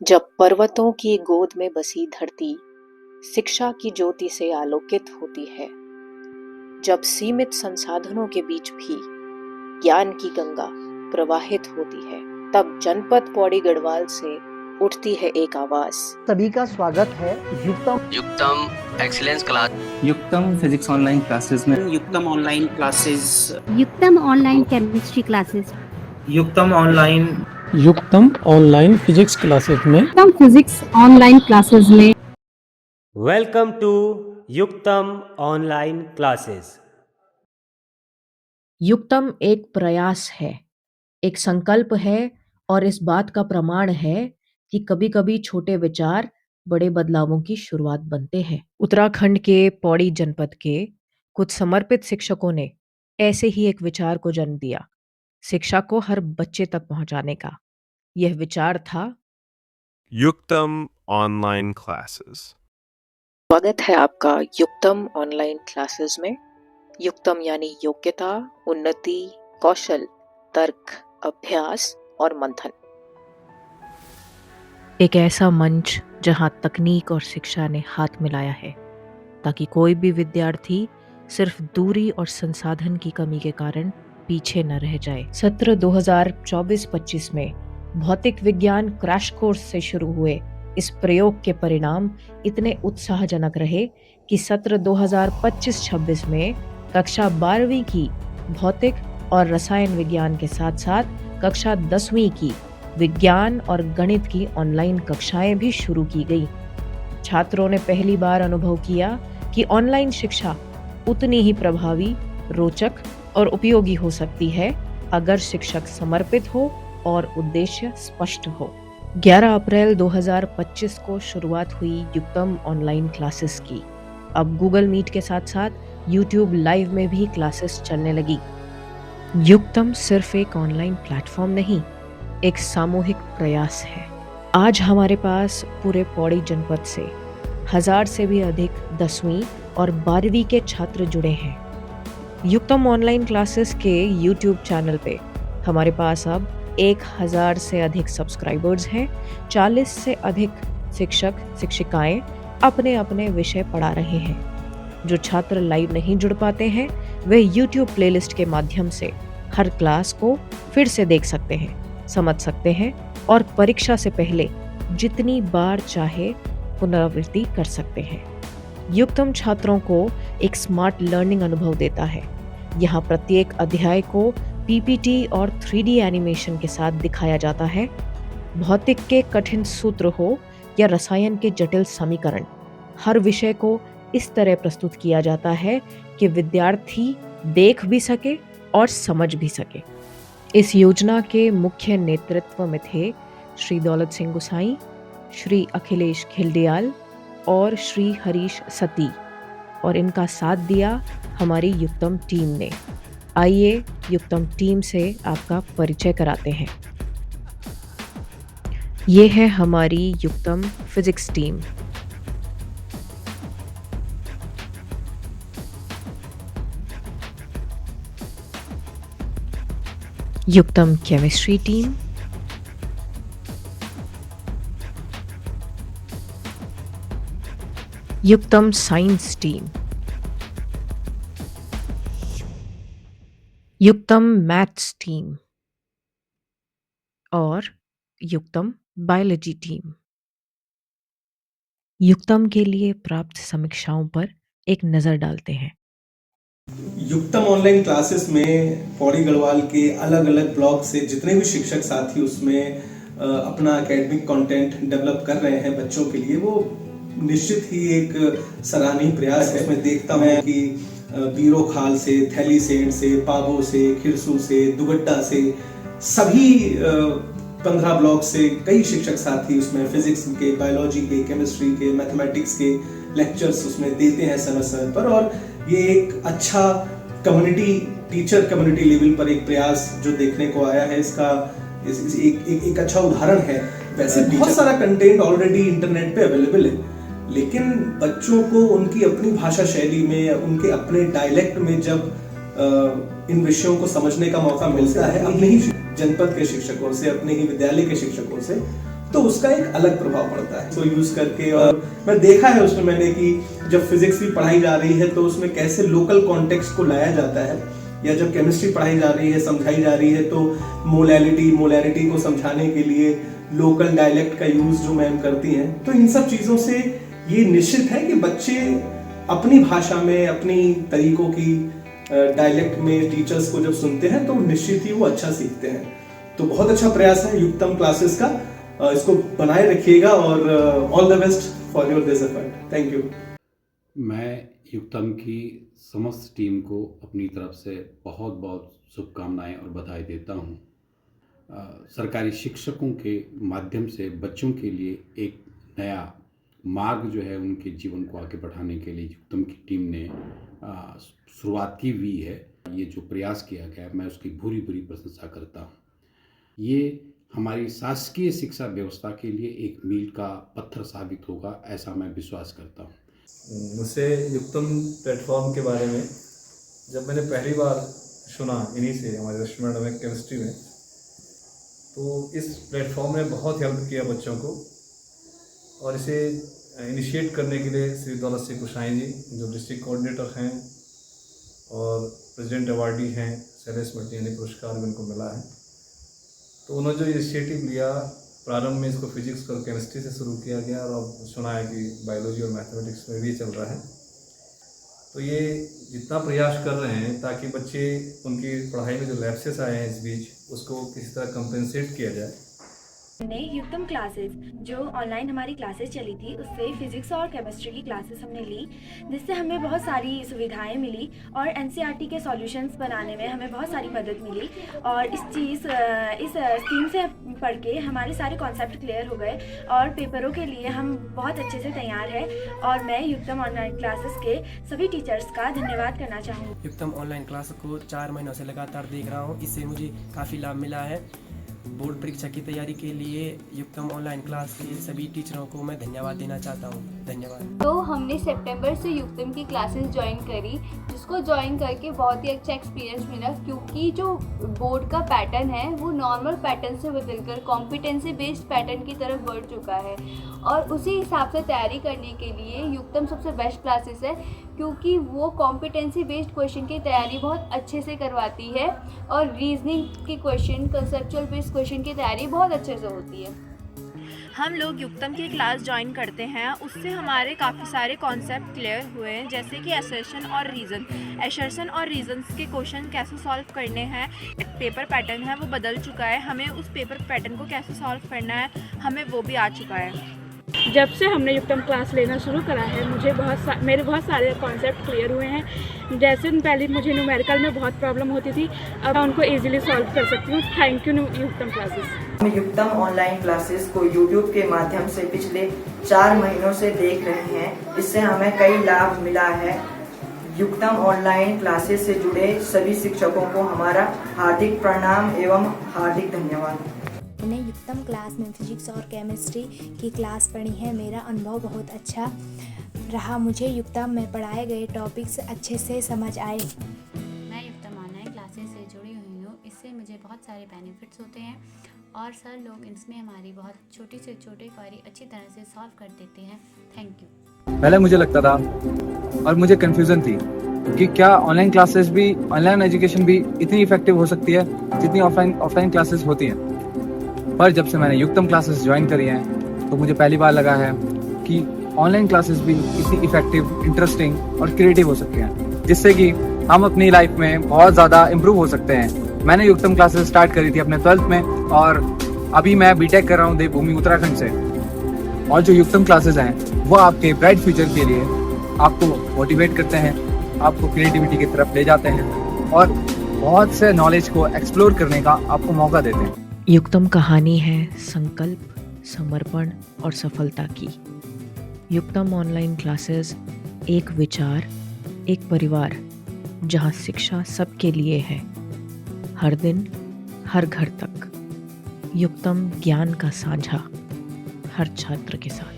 जब पर्वतों की गोद में बसी धरती शिक्षा की ज्योति से आलोकित होती है, जब सीमित संसाधनों के बीच भी ज्ञान की गंगा प्रवाहित होती है, तब जनपद पौड़ी गढ़वाल से उठती है एक आवाज। सभी का स्वागत है Yuktam excellence class, Yuktam physics online classes में, Yuktam online classes, Yuktam online chemistry classes, Yuktam online physics classes में, युक्तम फिजिक्स ऑनलाइन क्लासेस में। Welcome to Yuktam online classes. Yuktam एक प्रयास है, एक संकल्प है और इस बात का प्रमाण है कि कभी-कभी छोटे विचार बड़े बदलावों की शुरुआत बनते हैं। उत्तराखंड के पौड़ी जनपद के कुछ समर्पित शिक्षकों ने ऐसे ही एक विचार को जन्म दिया, शिक्षा को हर बच्चे तक पहुंचाने का। यह विचार था युक्तम ऑनलाइन क्लासेस। स्वागत है आपका युक्तम ऑनलाइन क्लासेस में। युक्तम यानी योग्यता, उन्नति, कौशल, तर्क, अभ्यास और मंथन। एक ऐसा मंच जहां तकनीक और शिक्षा ने हाथ मिलाया है ताकि कोई भी विद्यार्थी सिर्फ दूरी और संसाधन की कमी के कारण पीछे न रह जाए। सत्र 2024-25 में भौतिक विज्ञान क्रैश कोर्स से शुरू हुए इस प्रयोग के परिणाम इतने उत्साहजनक रहे कि सत्र 2025-26 में कक्षा 12वीं की भौतिक और रसायन विज्ञान के साथ साथ कक्षा 10वीं की विज्ञान और गणित की ऑनलाइन कक्षाएं भी शुरू की गई। छात्रों ने पहली बार अनुभव किया कि ऑनलाइन शिक्षा उतनी ही प्रभावी, रोचक और उपयोगी हो सकती है अगर शिक्षक समर्पित हो और उद्देश्य स्पष्ट हो। 11 अप्रैल 2025 को शुरुआत हुई युक्तम ऑनलाइन क्लासेस की। अब गूगल मीट के साथ साथ यूट्यूब लाइव में भी क्लासेस चलने लगी। युक्तम सिर्फ एक ऑनलाइन प्लेटफॉर्म नहीं, एक सामूहिक प्रयास है। आज हमारे पास पूरे पौड़ी जनपद से 1000 से भी अधिक 10वीं और 12वीं के छात्र जुड़े हैं। युक्तम ऑनलाइन क्लासेस के यूट्यूब चैनल पे हमारे पास अब 1000 से अधिक सब्सक्राइबर्स हैं। 40 से अधिक शिक्षक शिक्षिकाएं अपने अपने विषय पढ़ा रहे हैं। जो छात्र लाइव नहीं जुड़ पाते हैं वे YouTube प्लेलिस्ट के माध्यम से हर क्लास को फिर से देख सकते हैं, समझ सकते हैं और परीक्षा से पहले जितनी बार चाहे पुनरावृत्ति कर सकते हैं। युक्तम छात्रों को एक स्मार्ट लर्निंग अनुभव देता है। यहाँ प्रत्येक अध्याय को PPT और 3D एनिमेशन के साथ दिखाया जाता है। भौतिक के कठिन सूत्र हो या रसायन के जटिल समीकरण, हर विषय को इस तरह प्रस्तुत किया जाता है कि विद्यार्थी देख भी सके और समझ भी सके। इस योजना के मुख्य नेतृत्व में थे श्री दौलत सिंह गुसाई, श्री अखिलेश खिल्डियाल और श्री हरीश सती, और इनका साथ दिया हमारी युक्तम टीम ने। आइए युक्तम टीम से आपका परिचय कराते हैं। ये है हमारी Yuktam physics team. Yuktam chemistry team, Yuktam science team, Yuktam maths team और युक्तम बायोलॉजी टीम। युक्तम के लिए प्राप्त समीक्षाओं पर एक नजर डालते हैं। युक्तम ऑनलाइन क्लासेस में पौड़ी गढ़वाल के अलग अलग ब्लॉक से जितने भी शिक्षक साथी उसमें अपना एकेडमिक कंटेंट डेवलप कर रहे हैं बच्चों के लिए, वो निश्चित ही एक सराहनीय प्रयास है। मैं देखता हूँ कि बीरो खाल से, थैली सेठ से, पाबो से, खिरसू से, दुगड्डा से, सभी 15 ब्लॉक से कई शिक्षक साथी उसमें फिजिक्स के, बायोलॉजी के, केमिस्ट्री के, मैथमेटिक्स के लेक्चर्स उसमें देते हैं समय समय पर। और ये एक अच्छा कम्युनिटी, टीचर कम्युनिटी लेवल पर एक प्रयास जो देखने को आया है, इसका एक अच्छा उदाहरण है। वैसे बहुत सारा कंटेंट ऑलरेडी इंटरनेट पे अवेलेबल है, लेकिन बच्चों को उनकी अपनी भाषा शैली में, उनके अपने डायलेक्ट में जब इन विषयों को समझने का मौका मिलता है अपने ही जनपद के शिक्षकों से, अपने ही विद्यालय के शिक्षकों से, तो उसका एक अलग प्रभाव पड़ता है। तो यूज करके, और मैं देखा है उसमें मैंने कि जब फिजिक्स की पढ़ाई जा रही है तो उसमें कैसे लोकल कॉन्टेक्स्ट को लाया जाता है, या जब केमिस्ट्री पढ़ाई जा रही है, समझाई जा रही है, तो मोलैरिटी को समझाने के लिए लोकल डायलेक्ट का यूज जो मैम करती हैं। तो इन सब चीजों से ये निश्चित है कि बच्चे अपनी भाषा में, अपनी तरीकों की डायलेक्ट में टीचर्स को जब सुनते हैं तो निश्चित ही वो अच्छा सीखते हैं। तो बहुत अच्छा प्रयास है युक्तम क्लासेस का, इसको बनाए रखिएगा और all the best for your this effort. Thank you. मैं युक्तम की समस्त टीम को अपनी तरफ से बहुत बहुत शुभकामनाएं और बधाई देता हूं। सरकारी शिक्षकों के माध्यम से बच्चों के लिए एक नया मार्ग जो है उनके जीवन को आगे बढ़ाने के लिए युक्तम की टीम ने शुरुआत की हुई है। ये जो प्रयास किया गया मैं उसकी भूरी भूरी प्रशंसा करता हूँ। ये हमारी शासकीय शिक्षा व्यवस्था के लिए एक मील का पत्थर साबित होगा, ऐसा मैं विश्वास करता हूँ। मुझसे युक्तम प्लेटफॉर्म के बारे में जब मैंने पहली बार सुना इन्हीं से हमारे रेस्टोरेंट में केमिस्ट्री में, तो इस प्लेटफॉर्म ने बहुत हेल्प किया बच्चों को। और इसे इनिशिएट करने के लिए श्री दौलत सिंह कुशाई जी जो डिस्ट्रिक्ट कोऑर्डिनेटर हैं और प्रेसिडेंट अवार्डी हैं, शैलेश मटियानी पुरस्कार भी उनको मिला है। तो उन्होंने जो इनिशिएटिव लिया, प्रारंभ में इसको फिजिक्स और केमिस्ट्री से शुरू किया गया और अब सुना है कि बायोलॉजी और मैथमेटिक्स में भी चल रहा है। तो ये जितना प्रयास कर रहे हैं ताकि बच्चे उनकी पढ़ाई में जो लैप्सेस आए हैं इस बीच, उसको किसी तरह कंपेंसेट किया जाए। हमने युक्तम क्लासेस जो ऑनलाइन हमारी क्लासेस चली थी उससे फिज़िक्स और केमिस्ट्री की क्लासेस हमने ली, जिससे हमें बहुत सारी सुविधाएं मिली और एनसीईआरटी के सॉल्यूशंस बनाने में हमें बहुत सारी मदद मिली। और इस स्कीम से पढ़ के हमारे सारे कॉन्सेप्ट क्लियर हो गए और पेपरों के लिए हम बहुत अच्छे से तैयार हैं। और मैं युक्तम ऑनलाइन क्लासेस के सभी टीचर्स का धन्यवाद करना चाहूँगी। युक्तम ऑनलाइन क्लास को 4 महीनों से लगातार देख रहा हूँ, इससे मुझे काफ़ी लाभ मिला है। बोर्ड परीक्षा की तैयारी के लिए युक्तम ऑनलाइन क्लास के सभी टीचरों को मैं धन्यवाद देना चाहता हूँ। धन्यवाद। तो हमने सितंबर से युक्तम की क्लासेस ज्वाइन करी, जिसको ज्वाइन करके बहुत ही अच्छा एक्सपीरियंस मिला, क्योंकि जो बोर्ड का पैटर्न है वो नॉर्मल पैटर्न से बदलकर कॉम्पिटेंसी बेस्ड पैटर्न की तरफ बढ़ चुका है। और उसी हिसाब से तैयारी करने के लिए युक्तम सबसे बेस्ट क्लासेस है, क्योंकि वो कॉम्पिटेंसी बेस्ड क्वेश्चन की तैयारी बहुत अच्छे से करवाती है और रीजनिंग की क्वेश्चन, कंसेप्चुअल बेस्ड क्वेश्चन की तैयारी बहुत अच्छे से होती है। हम लोग युक्तम की क्लास ज्वाइन करते हैं, उससे हमारे काफ़ी सारे कॉन्सेप्ट क्लियर हुए हैं, जैसे कि असर्शन और रीजन्स के क्वेश्चन कैसे सॉल्व करने हैं। पेपर पैटर्न है वो बदल चुका है, हमें उस पेपर पैटर्न को कैसे सॉल्व करना है हमें वो भी आ चुका है। जब से हमने युक्तम क्लास लेना शुरू करा है मेरे बहुत सारे कॉन्सेप्ट क्लियर हुए हैं। जैसे पहले मुझे न्यूमेरिकल में बहुत प्रॉब्लम होती थी, अब मैं उनको इजीली सॉल्व कर सकती हूँ। Thank you Yuktam classes. हम युक्तम ऑनलाइन क्लासेस को यूट्यूब के माध्यम से पिछले 4 महीनों से देख रहे हैं। इससे हमें कई लाभ मिला है। युक्तम ऑनलाइन क्लासेस से जुड़े सभी शिक्षकों को हमारा हार्दिक प्रणाम एवं हार्दिक धन्यवाद। मैंने युक्तम क्लास में फिजिक्स और केमिस्ट्री की क्लास पढ़ी है। मेरा अनुभव बहुत अच्छा रहा। मुझे युक्तम में पढ़ाए गए टॉपिक्स अच्छे से समझ आए। मैं युक्तम ऑनलाइन क्लासेस से जुड़ी हुई हूँ। इससे मुझे बहुत सारे बेनिफिट्स होते हैं और सर लोग इसमें हमारी बहुत छोटी से छोटी क्वेरी अच्छी तरह से सॉल्व कर देते हैं। Thank you. पहले मुझे लगता था और मुझे कन्फ्यूज़न थी कि क्या ऑनलाइन क्लासेस भी, ऑनलाइन एजुकेशन भी इतनी इफेक्टिव हो सकती है जितनी ऑफलाइन क्लासेस होती हैं। पर जब से मैंने युक्तम क्लासेस ज्वाइन करी हैं तो मुझे पहली बार लगा है कि ऑनलाइन क्लासेस भी इतनी इफेक्टिव, इंटरेस्टिंग और क्रिएटिव हो सकती हैं, जिससे कि हम अपनी लाइफ में बहुत ज़्यादा इम्प्रूव हो सकते हैं। मैंने युक्तम क्लासेस स्टार्ट करी थी अपने 12th में और अभी मैं बीटेक कर रहा हूँ देवभूमि उत्तराखंड से। और जो युक्तम क्लासेस हैं वो आपके ब्राइट फ्यूचर के लिए आपको मोटिवेट करते हैं, आपको क्रिएटिविटी की तरफ ले जाते हैं और बहुत से नॉलेज को एक्सप्लोर करने का आपको मौका देते हैं। युक्तम कहानी है संकल्प, समर्पण और सफलता की। युक्तम ऑनलाइन क्लासेस एक विचार, एक परिवार, जहां शिक्षा सबके लिए है, हर दिन, हर घर तक। युक्तम ज्ञान का साझा हर छात्र के साथ।